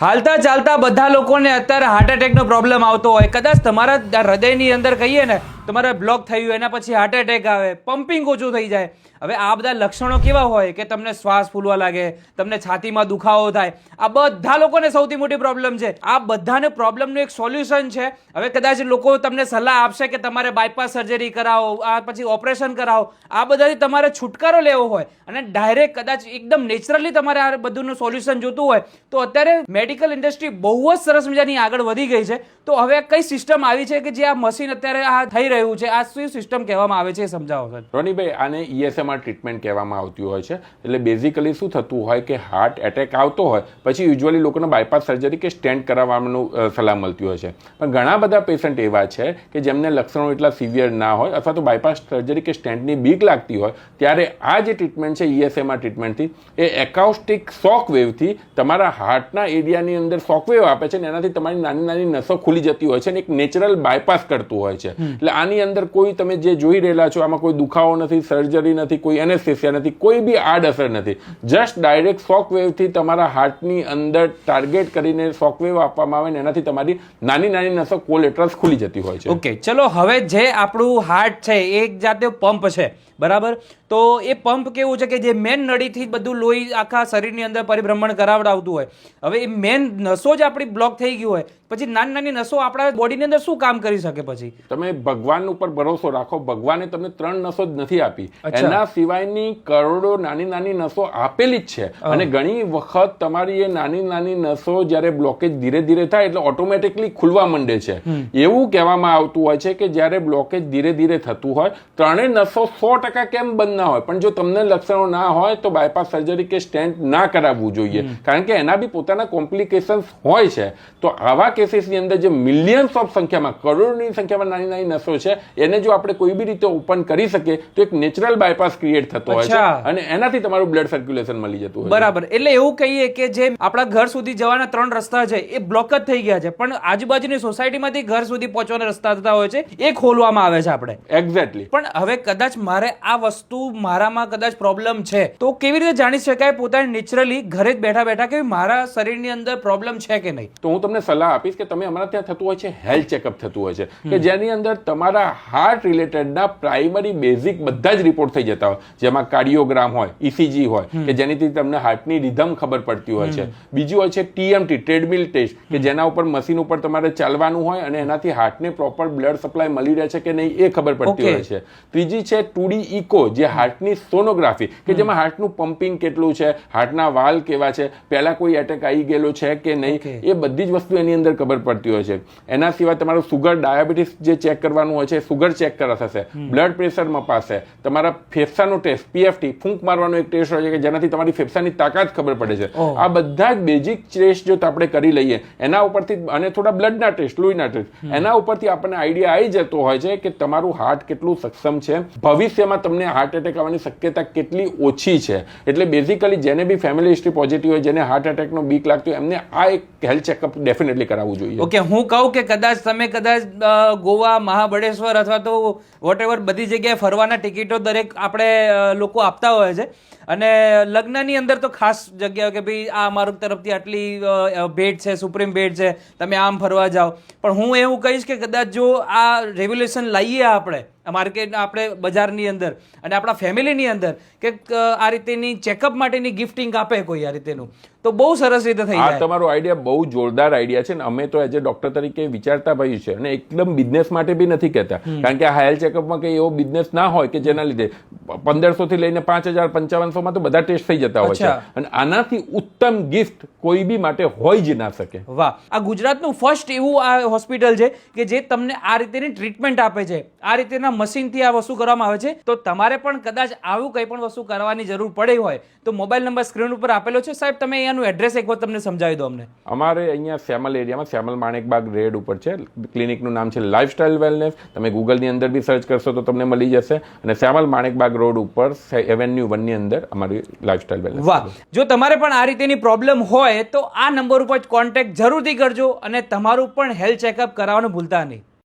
હાલતા ચાલતા બધા લોકોને અત્યારે હાર્ટ એટેકનો પ્રોબ્લેમ આવતો હોય, કદાચ તમારા હૃદયની અંદર કહીએ ને તમારે બ્લોક થયું, એના પછી હાર્ટ એટેક આવે, પમ્પિંગ ઓછું થઈ જાય. હવે આ બધા લક્ષણો કેવા હોય કે તમને શ્વાસ ફૂલવા લાગે, તમને છાતીમાં દુખાવો થાય, આ બધા લોકોને સૌથી મોટી પ્રોબ્લેમ છે. આ બધાને પ્રોબ્લેમનું એક સોલ્યુશન છે. હવે કદાચ લોકો તમને સલાહ આપશે કે તમારે બાયપાસ સર્જરી કરાવો, આ પછી ઓપરેશન કરાવો, આ બધાથી તમારે છુટકારો લેવો હોય અને ડાયરેક્ટ કદાચ એકદમ નેચરલી તમારે આ બધુંનું સોલ્યુશન જોતું હોય તો અત્યારે મેડિકલ ઇન્ડસ્ટ્રી બહુ જ સરસ મજાની આગળ વધી ગઈ છે. તો હવે કઈ સિસ્ટમ આવી છે કે જે આ મશીન અત્યારે આ થઈ રહ્યું છે, આ શું સિસ્ટમ કહેવામાં આવે છે એ સમજાવો સર. રોનીભાઈ, આને ESMR ટ્રીટમેન્ટ કહેવામાં આવતી હોય છે. એટલે બેઝિકલી શું થતું હોય કે હાર્ટ એટેક આવતો હોય પછી યુઝ્યુઅલી લોકોને બાયપાસ સર્જરી કે સ્ટેન્ટ કરાવવાનું સલાહ મળતી હોય છે. પણ ઘણા બધા પેશન્ટ એવા છે કે જેમને લક્ષણો એટલા સિવિયર ના હોય અથવા તો બાયપાસ સર્જરી કે સ્ટેન્ટની બીક લાગતી હોય, ત્યારે આ જે ટ્રીટમેન્ટ છે ESMR ટ્રીટમેન્ટથી એ એકાઉસ્ટિક શોક વેવથી તમારા હાર્ટના એરિયાની અંદર શોક વેવ આપે છે અને એનાથી તમારી નાની નાની નસો ખુલી જતી હોય છે અને એક નેચરલ બાયપાસ કરતું હોય છે. એટલે આની અંદર કોઈ તમે જે જોઈ રહેલા છો આમાં કોઈ દુખાવો નથી, સર્જરી નથી, કોઈ એનેસ્થેસિયા નથી, કોઈ બી આડઅસર નથી. જસ્ટ ડાયરેક્ટ શોક વેવથી તમારા હાર્ટની અંદર ટાર્ગેટ કરીને શોક વેવ આપવામાં આવે ને એનાથી તમારી નાની નાની નસો કોલેટરલ્સ ખુલી જતી હોય છે. ઓકે, ચલો હવે જે આપણું હાર્ટ છે એ એક જાતે પંપ છે, બરાબર? તો એ પંપ કેવું છે કે જે મેન નળીથી બધું લોહી આખા શરીરની અંદર પરિભ્રમણ કરાવડાવતું હોય. હવે એ મેન નસો જ આપણી બ્લોક થઈ ગયું હોય પછી નાની નાની નસો આપણા બોડીની અંદર શું કામ કરી શકે? પછી તમે ભગવાન ઉપર ભરોસો રાખો, ભગવાને તમને 3 નસો જ નથી આપી, એના સિવાયની કરોડો નાની નાની નસો આપેલી જ છે. અને ઘણી વખત તમારી એ નાની નાની નસો જ્યારે બ્લોકેજ ધીરે ધીરે થાય એટલે ઓટોમેટિકલી ખુલવા માંડે છે. એવું કહેવામાં આવતું હોય છે કે જ્યારે બ્લોકેજ ધીરે ધીરે થતું હોય, ત્રણેય નસો 100% કેમ બંધ ના હોય, પણ જો તમને લક્ષણો ના હોય તો બાયપાસ સર્જરી કે સ્ટેન્ટ ના કરાવવું જોઈએ, કારણ કે એના બી પોતાના કોમ્પ્લિકેશન્સ હોય છે. તો આવા કેસીસની અંદર જે મિલિયન્સ ઓફ સંખ્યામાં, કરોડોની સંખ્યામાં નાની નાની નસો છે, એને જો આપણે કોઈ બી રીતે ઓપન કરી શકીએ તો એક નેચરલ બાયપાસ ક્રિએટ થતો હોય છે અને એનાથી તમારું બ્લડ સર્ક્યુલેશન મળી જતું હોય. બરાબર. એટલે એવું કહીએ કે જે આપણા ઘર સુધી જવાના 3 રસ્તા છે એ બ્લોક જ થઈ ગયા છે, પણ આજુબાજુની સોસાયટીમાંથી ઘર સુધી પહોંચવાના રસ્તા થતા હોય છે એ ખોલવામાં આવે છે આપણે. એક્ઝેક્ટલી. પણ હવે કદાચ મારે આ વસ્તુ મારામાં કદાચ પ્રોબ્લેમ છે તો કેવી રીતે જાણી શકાય પોતાને નેચરલી ઘરે જ બેઠા બેઠા કે મારા શરીરની અંદર પ્રોબ્લેમ છે કે નહીં? તો હું તમને સલાહ આપીશ કે તમે અમારા ત્યાં થતું હોય છે હેલ્થ ચેકઅપ થતું હોય છે કે જેની અંદર તમારા હાર્ટ રિલેટેડના પ્રાઇમરી બેઝિક બધા જ રિપોર્ટ થઈ જતા હોય, જેમાં કાર્ડિયોગ્રામ હોય, ECG હોય કે જેનાથી તમને હાર્ટની રિધમ ખબર પડતી હોય છે. બીજું હોય છે TMT, ટ્રેડમિલ ટેસ્ટ, કે જેના ઉપર મશીન ઉપર તમારે ચાલવાનું હોય અને એનાથી હાર્ટને પ્રોપર બ્લડ સપ્લાય મળી રહે છે કે નહીં એ ખબર પડતી હોય છે. ત્રીજી છે 2D ઇકો, જે હાર્ટની સોનોગ્રાફી, કે જેમાં હાર્ટનું પમ્પિંગ કેટલું છે, હાર્ટના વાલ કેવા છે, પહેલા કોઈ એટેક આવી ગયેલો છે કે નહીં, એ બધી જ વસ્તુ એની અંદર ખબર પડતી હોય છે. એના સિવાય તમારું સુગર, ડાયાબિટીસ જે ચેક કરવાનું હોય છે, સુગર ચેક કરા થશે, બ્લડ પ્રેશર મપાશે, તમારા ફેફસાનો ટેસ્ટ PFT, ફૂંક મારવાનો એક ટેસ્ટ હોય છે કે જેનાથી તમારી ફેફસાની તાકાત ખબર પડે છે. આ બધા જ બેઝિક ટેસ્ટ જો આપણે કરી લઈએ એના ઉપરથી, અને થોડા બ્લડના ટેસ્ટ, લોહીના ટેસ્ટ, એના ઉપરથી આપણને આઈડિયા આવી જતો હોય છે કે તમારું હાર્ટ કેટલું સક્ષમ છે, ભવિષ્યમાં તમને હાર્ટ એટેક આવવાની શક્યતા કેટલી ઓછી છે. એટલે બેઝિકલી જેને બી ફેમિલી હિસ્ટ્રી પોઝિટિવ હોય, જેને હાર્ટ એટેકનો બીક લાગતો હોય, એમને આ એક હેલ્થ ચેકઅપ ડેફિનેટલી કરાવવું જોઈએ. ઓકે, હું કહું કે કદાચ તમે ગોવા, મહાબળેશ્વર અથવા તો વોટેવર બધી જગ્યાએ ફરવાના ટિકિટો દરેક આપણે લોકો આપતા હોય છે અને લગ્નની અંદર તો ખાસ જગ્યાઓ કે ભાઈ આ અમારું તરફથી આટલી ભેટ છે, સુપ્રીમ ભેટ છે, તમે આમ ફરવા જાઓ. પણ હું એવું કહીશ કે કદાચ જો આ રેગ્યુલેશન લાવીએ આપણે માર્કેટ, આપણે બજારની અંદર અને આપણા ફેમિલીની અંદર કે આ રીતેની ચેકઅપ માટેની ગિફ્ટિંગ આપે કોઈ આ રીતેનું, તો બહુ સરસ રીતે થઈ જાય. આ તમારો આઈડિયા બહુ જોરદાર આઈડિયા છે ને અમે તો એઝ એ ડોક્ટર તરીકે વિચારતા ભાઈ છે અને એકદમ બિઝનેસ માટે બી નથી કહેતા, કારણ કે આ હેલ્થ ચેકઅપમાં કઈ એવો બિઝનેસ ના હોય કે જેના લીધે 1500 થી લઈને 5000, 5500 માં તો બધા ટેસ્ટ થઈ જતા હોય છે અને આનાથી ઉત્તમ ગિફ્ટ કોઈ બી માટે હોય જ ના શકે. વાહ, આ ગુજરાતનું ફર્સ્ટ એવું આ હોસ્પિટલ છે કે જે તમને આ રીતેની ટ્રીટમેન્ટ આપે છે, આ રીતેના મશીનથી આ વસ્તુ કરવામાં આવે છે. તો તમારે પણ કદાચ આવું કંઈ પણ વસ્તુ કરવાની જરૂર પડી હોય તો મોબાઈલ નંબર સ્ક્રીન ઉપર આપેલો છે. સાહેબ, તમે અહીંયાનું એડ્રેસ એક વાર તમને સમજાવી દો અમને. અમારે અહીંયા સેમલ એરિયામાં, સેમલ માણેકબાગ રેડ ઉપર છે. ક્લિનિકનું નામ છે લાઇફસ્ટાઇલ વેલનેસ. તમે ગૂગલની અંદર બી સર્ચ કરશો તો તમને મળી જશે. અને સેમલ માણેકબાગ રોડ ઉપર એવન્યુ 1 ની અંદર અમારી લાઇફસ્ટાઇલ વેલનેસ. વાહ, જો તમારે પણ આ રીતેની પ્રોબ્લેમ હોય તો આ નંબર ઉપર કોન્ટેક્ટ જરૂરથી કરજો અને તમારું પણ હેલ્થ ચેકઅપ કરાવવાનું ભૂલતા નહીં.